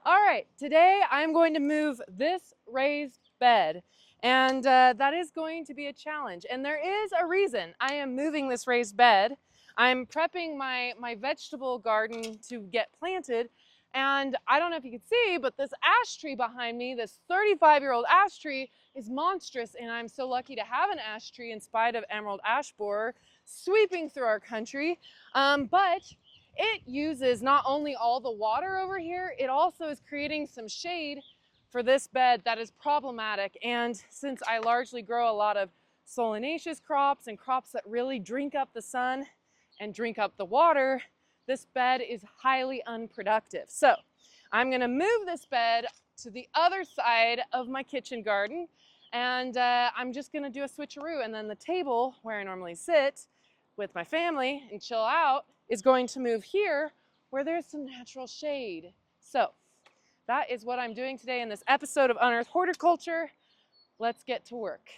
All right, today I'm going to move this raised bed, and that is going to be a challenge. And there is a reason I am moving this raised bed. I'm prepping my vegetable garden to get planted, and I don't know if you can see, but this ash tree behind me, this 35-year-old ash tree, is monstrous, and I'm so lucky to have an ash tree in spite of emerald ash borer sweeping through our country. But it uses not only all the water over here, it also is creating some shade for this bed that is problematic. And since I largely grow a lot of solanaceous crops and crops that really drink up the sun and drink up the water, this bed is highly unproductive. So I'm gonna move this bed to the other side of my kitchen garden, and I'm just gonna do a switcheroo, and then the table where I normally sit with my family and chill out is going to move here where there's some natural shade. So that is what I'm doing today in this episode of Unearthed Horticulture. Let's get to work.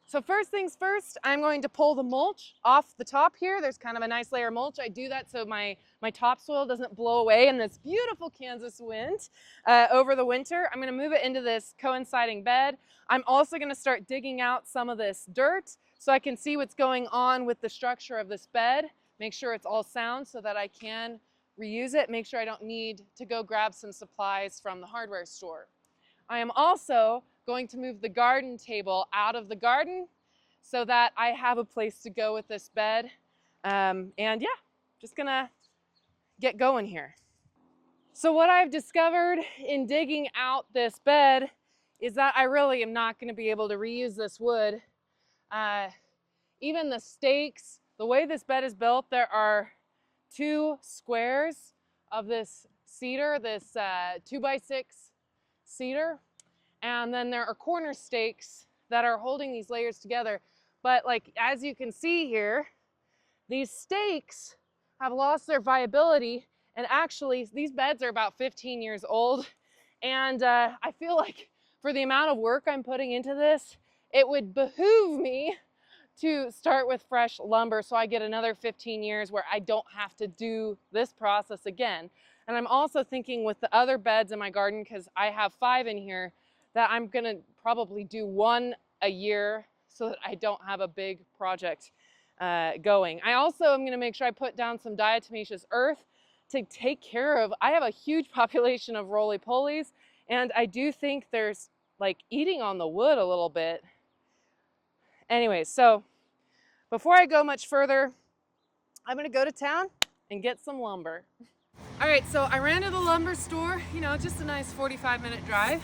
So first things first, I'm going to pull the mulch off the top here. There's kind of a nice layer of mulch. I do that so my topsoil doesn't blow away in this beautiful Kansas wind over the winter. I'm gonna move it into this coinciding bed. I'm also gonna start digging out some of this dirt so I can see what's going on with the structure of this bed, make sure it's all sound so that I can reuse it, make sure I don't need to go grab some supplies from the hardware store. I am also going to move the garden table out of the garden so that I have a place to go with this bed. And yeah, just gonna get going here. So what I've discovered in digging out this bed is that I really am not gonna be able to reuse this wood. Even the stakes, the way this bed is built, there are two squares of this cedar, this 2x6 cedar, and then there are corner stakes that are holding these layers together. But like, as you can see here, these stakes have lost their viability, and actually these beds are about 15 years old, and I feel like for the amount of work I'm putting into this, it would behoove me to start with fresh lumber so I get another 15 years where I don't have to do this process again. And I'm also thinking with the other beds in my garden, because I have 5 in here, that I'm gonna probably do 1 a year so that I don't have a big project going. I also am gonna make sure I put down some diatomaceous earth to take care of, I have a huge population of roly-polies, and I do think there's like eating on the wood a little bit. Anyways, so before I go much further, I'm gonna go to town and get some lumber. All right, so I ran to the lumber store, you know, just a nice 45-minute drive.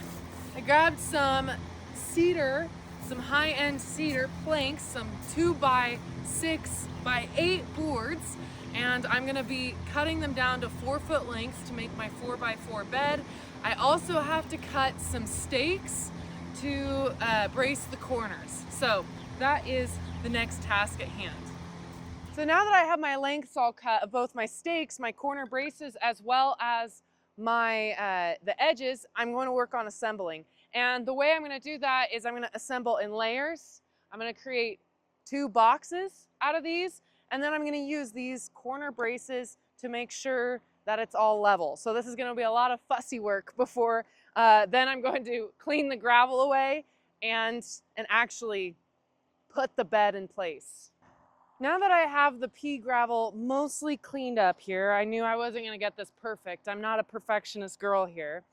I grabbed some cedar, some high-end cedar planks, some 2x6x8 boards, and I'm gonna be cutting them down to 4-foot lengths to make my 4x4 bed. I also have to cut some stakes to brace the corners. So that is the next task at hand. So now that I have my lengths all cut of both my stakes, my corner braces, as well as my the edges, I'm going to work on assembling. And the way I'm going to do that is I'm going to assemble in layers. I'm going to create 2 boxes out of these, and then I'm going to use these corner braces to make sure that it's all level. So this is going to be a lot of fussy work before then I'm going to clean the gravel away and actually put the bed in place. Now that I have the pea gravel mostly cleaned up here, I knew I wasn't gonna get this perfect. I'm not a perfectionist girl here.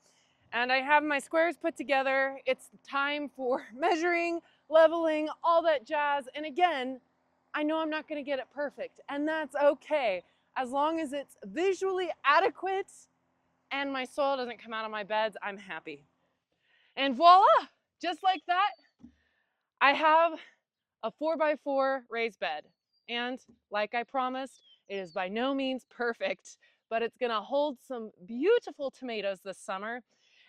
And I have my squares put together. It's time for measuring, leveling, all that jazz. And again, I know I'm not gonna get it perfect, and that's okay. As long as it's visually adequate and my soil doesn't come out of my beds, I'm happy. And voila, just like that, I have a 4x4 raised bed. And like I promised, it is by no means perfect, but it's gonna hold some beautiful tomatoes this summer.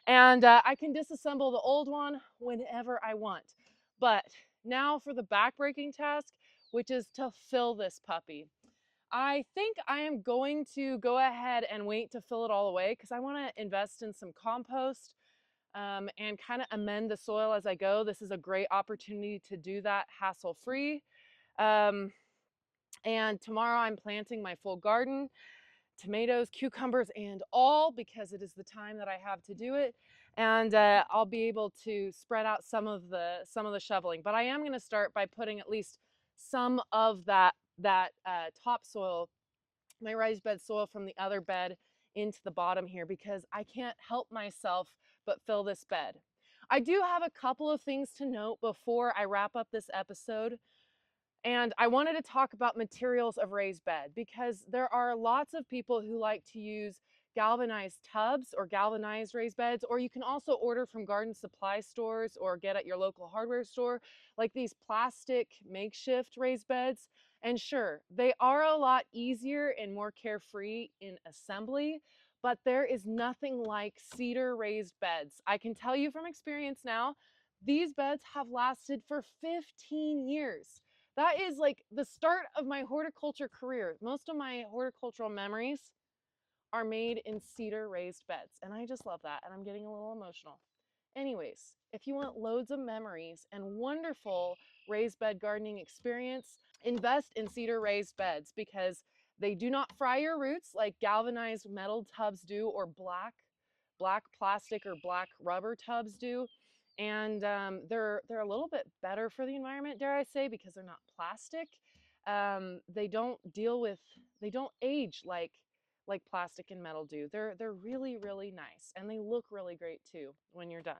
And I can disassemble the old one whenever I want. But now for the backbreaking task, which is to fill this puppy. I think I am going to go ahead and wait to fill it all away because I want to invest in some compost and kind of amend the soil as I go. This is a great opportunity to do that hassle-free. And tomorrow I'm planting my full garden. tomatoes, cucumbers, and all, because it is the time that I have to do it. And I'll be able to spread out some of the shoveling. But I am going to start by putting at least some of that topsoil, my raised bed soil from the other bed, into the bottom here, because I can't help myself but fill this bed. I do have a couple of things to note before I wrap up this episode. And I wanted to talk about materials of raised bed, because there are lots of people who like to use galvanized tubs or galvanized raised beds, or you can also order from garden supply stores or get at your local hardware store, like these plastic makeshift raised beds. And sure, they are a lot easier and more carefree in assembly, but there is nothing like cedar raised beds. I can tell you from experience now, these beds have lasted for 15 years. That is like the start of my horticulture career. Most of my horticultural memories are made in cedar raised beds, and I just love that, and I'm getting a little emotional. Anyways, if you want loads of memories and wonderful raised bed gardening experience, invest in cedar raised beds, because they do not fry your roots like galvanized metal tubs do, or black plastic or black rubber tubs do. And they're a little bit better for the environment, dare I say, because they're not plastic. They don't age like plastic and metal do. They're really, really nice, and they look really great too when you're done.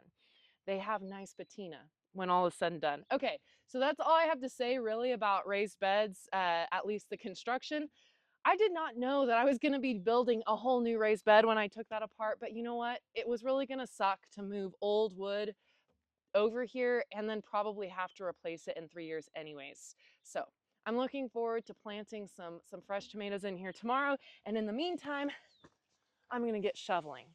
They have nice patina when all is said and done. Okay, so that's all I have to say really about raised beds, at least the construction. I did not know that I was going to be building a whole new raised bed when I took that apart, but you know what? It was really going to suck to move old wood over here and then probably have to replace it in 3 years anyways. So I'm looking forward to planting some fresh tomatoes in here tomorrow, and in the meantime, I'm going to get shoveling.